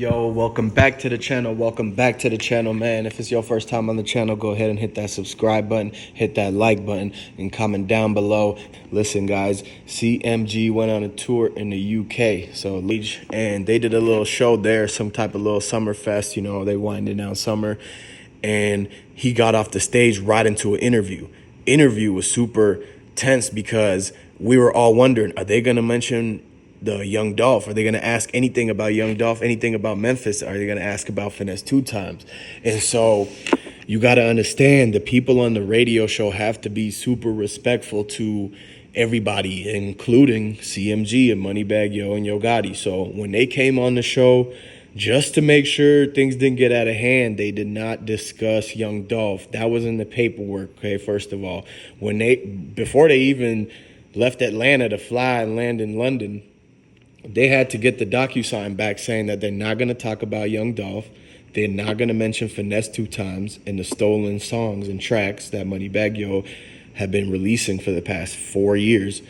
Yo, welcome back to the channel. Welcome back to the channel, man. If it's your first time on the channel, go ahead and hit that subscribe button, hit that like button, and comment down below. Listen, guys, CMG went on a tour in the UK, and they did a little show there, some type of little summer fest. You know, they winding down summer, and he got off the stage right into an interview. Interview was super tense because we were all wondering, are they gonna mention the Young Dolph? Are they going to ask anything about Young Dolph, anything about Memphis? Are they going to ask about Finesse 2 Times? And so you got to understand the people on the radio show have to be super respectful to everybody, including CMG and Moneybagg Yo and Yo Gotti. So when they came on the show, just to make sure things didn't get out of hand, they did not discuss Young Dolph. That was in the paperwork, okay, first of all. Before they even left Atlanta to fly and land in London, they had to get the DocuSign back saying that they're not going to talk about Young Dolph. They're not going to mention Finesse 2 Times and the stolen songs and tracks that Moneybagg Yo have been releasing for the past 4 years.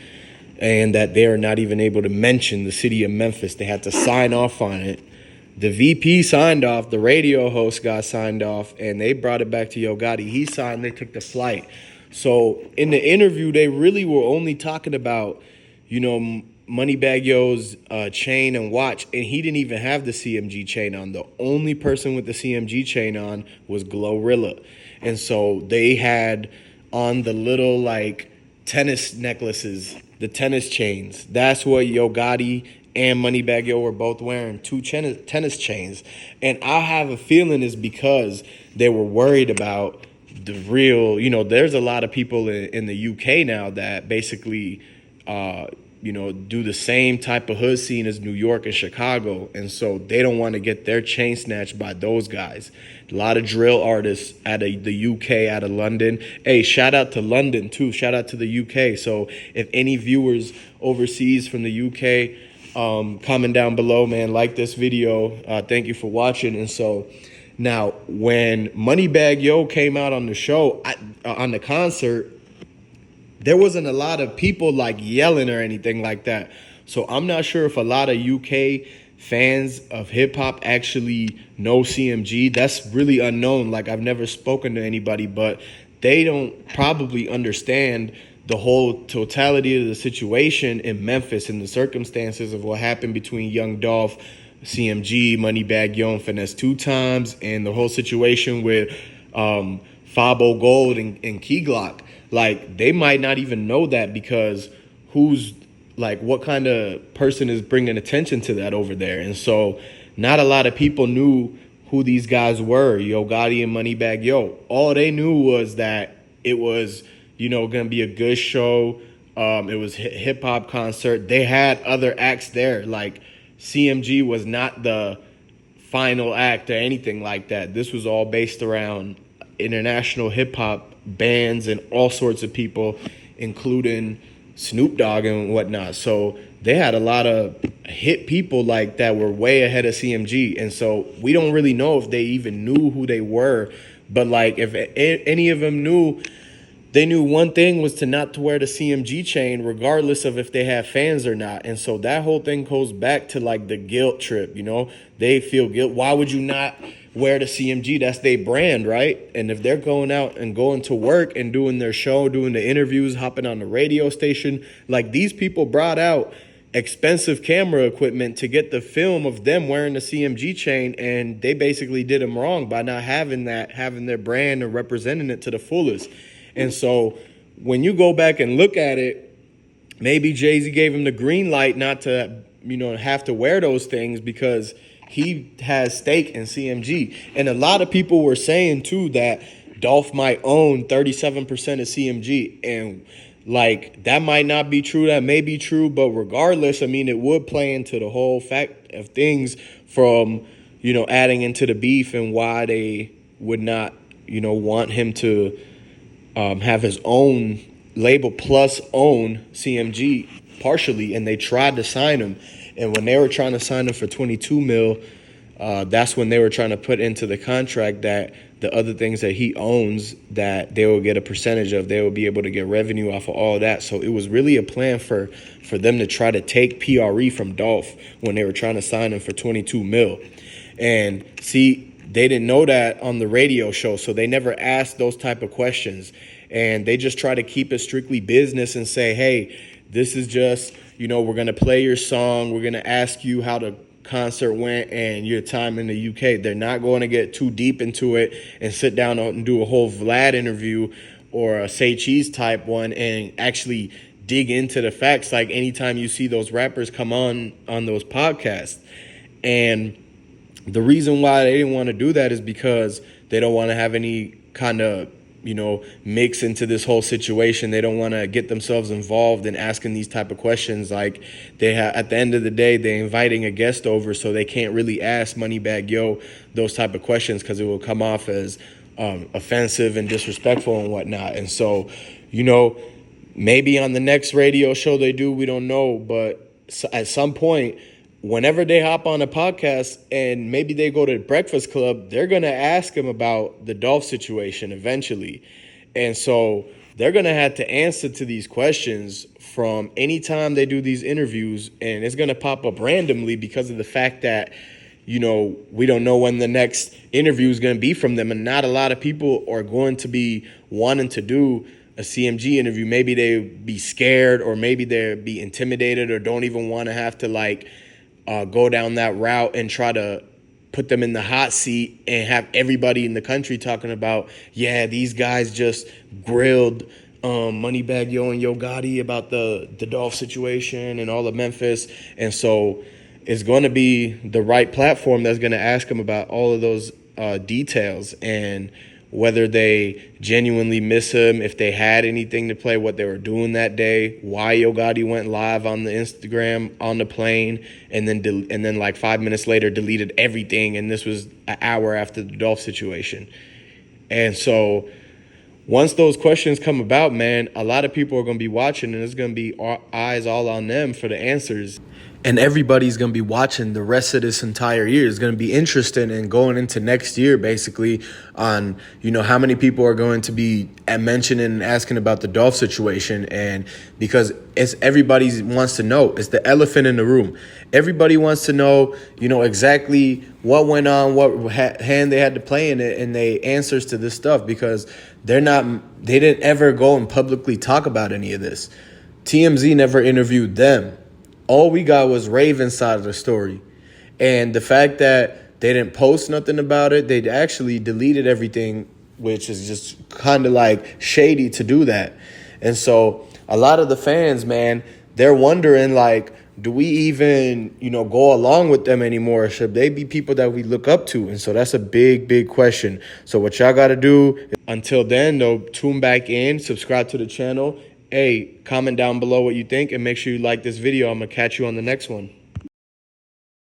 And that they are not even able to mention the city of Memphis. They had to sign off on it. The VP signed off. The radio host got signed off. And they brought it back to Yo Gotti. He signed. They took the flight. So in the interview, they really were only talking about, you know, Moneybagg Yo's chain and watch, and he didn't even have the CMG chain on. The only person with the CMG chain on was Glorilla. And so they had on the little like tennis necklaces, the tennis chains. That's what Yo Gotti and Moneybagg Yo were both wearing, two tennis chains. And I have a feeling it's because they were worried about the real, you know, there's a lot of people in the UK now that basically you know, do the same type of hood scene as New York and Chicago. And so they don't want to get their chain snatched by those guys. A lot of drill artists out of the UK, out of London. Hey, shout out to London too. Shout out to the UK. So if any viewers overseas from the UK, comment down below, man, like this video. Thank you for watching. And so now when Moneybagg Yo came out on the show, on the concert, there wasn't a lot of people like yelling or anything like that. So I'm not sure if a lot of UK fans of hip hop actually know CMG. That's really unknown. Like, I've never spoken to anybody, but they don't probably understand the whole totality of the situation in Memphis and the circumstances of what happened between Young Dolph, CMG, Moneybagg Yo, and Finesse 2 Times, and the whole situation with Fabo Gold and Key Glock. Like, they might not even know that because what kind of person is bringing attention to that over there? And so not a lot of people knew who these guys were, Yo Gotti and Moneybagg Yo. All they knew was that it was, you know, going to be a good show. It was hip-hop concert. They had other acts there. Like, CMG was not the final act or anything like that. This was all based around international hip-hop bands and all sorts of people, including Snoop Dogg and whatnot. So they had a lot of hit people like that were way ahead of CMG. And so we don't really know if they even knew who they were. But like, if any of them knew, they knew one thing was to not to wear the CMG chain, regardless of if they have fans or not. And so that whole thing goes back to like the guilt trip, you know? They feel guilt. Why would you not wear the CMG? That's their brand, right? And if they're going out and going to work and doing their show, doing the interviews, hopping on the radio station, like, these people brought out expensive camera equipment to get the film of them wearing the CMG chain, and they basically did them wrong by not having that, having their brand and representing it to the fullest. And so when you go back and look at it, maybe Jay-Z gave him the green light not to, you know, have to wear those things because he has stake in CMG. And a lot of people were saying, too, that Dolph might own 37% of CMG. And, like, that might not be true. That may be true. But regardless, I mean, it would play into the whole fact of things from, you know, adding into the beef and why they would not, you know, want him to have his own label plus own CMG partially. And they tried to sign him. And when they were trying to sign him for 22 mil, that's when they were trying to put into the contract that the other things that he owns, that they will get a percentage of, they will be able to get revenue off of all of that. So it was really a plan for them to try to take PRE from Dolph when they were trying to sign him for 22 mil. And see, they didn't know that on the radio show, so they never asked those type of questions. And they just try to keep it strictly business and say, hey, this is just, we're going to play your song. We're going to ask you how the concert went and your time in the UK. They're not going to get too deep into it and sit down and do a whole Vlad interview or a Say Cheese type one and actually dig into the facts like anytime you see those rappers come on those podcasts. And the reason why they didn't want to do that is because they don't want to have any kind of mix into this whole situation. They don't want to get themselves involved in asking these type of questions. Like at the end of the day, they're inviting a guest over, so they can't really ask Moneybagg Yo those type of questions because it will come off as offensive and disrespectful and whatnot. And so, maybe on the next radio show they do, we don't know. But at some point, whenever they hop on a podcast and maybe they go to Breakfast Club, they're going to ask him about the Dolph situation eventually. And so they're going to have to answer to these questions from any time they do these interviews. And it's going to pop up randomly because of the fact that, we don't know when the next interview is going to be from them. And not a lot of people are going to be wanting to do a CMG interview. Maybe they be scared, or maybe they'll be intimidated, or don't even want to have to go down that route and try to put them in the hot seat and have everybody in the country talking about, yeah, these guys just grilled Moneybagg Yo and Yo Gotti about the Dolph situation and all of Memphis. And so it's going to be the right platform that's going to ask them about all of those details, and whether they genuinely miss him, if they had anything to play, what they were doing that day, why Yo Gotti went live on the Instagram on the plane, and then like 5 minutes later deleted everything, and this was an hour after the Dolph situation. And so once those questions come about, man, a lot of people are going to be watching, and it's going to be eyes all on them for the answers. And everybody's going to be watching the rest of this entire year. It's going to be interesting, and going into next year, basically, on, how many people are going to be mentioning and asking about the Dolph situation. And because everybody wants to know. It's the elephant in the room. Everybody wants to know, exactly what went on, what hand they had to play in it, and they answers to this stuff, because they didn't ever go and publicly talk about any of this. TMZ never interviewed them. All we got was Raven's side of the story. And the fact that they didn't post nothing about it, they actually deleted everything, which is just kind of shady to do that. And so a lot of the fans, man, they're wondering, do we even, go along with them anymore? Should they be people that we look up to? And so that's a big, big question. So what y'all got to do, until then, though, tune back in, subscribe to the channel. Hey, comment down below what you think, and make sure you like this video. I'm going to catch you on the next one.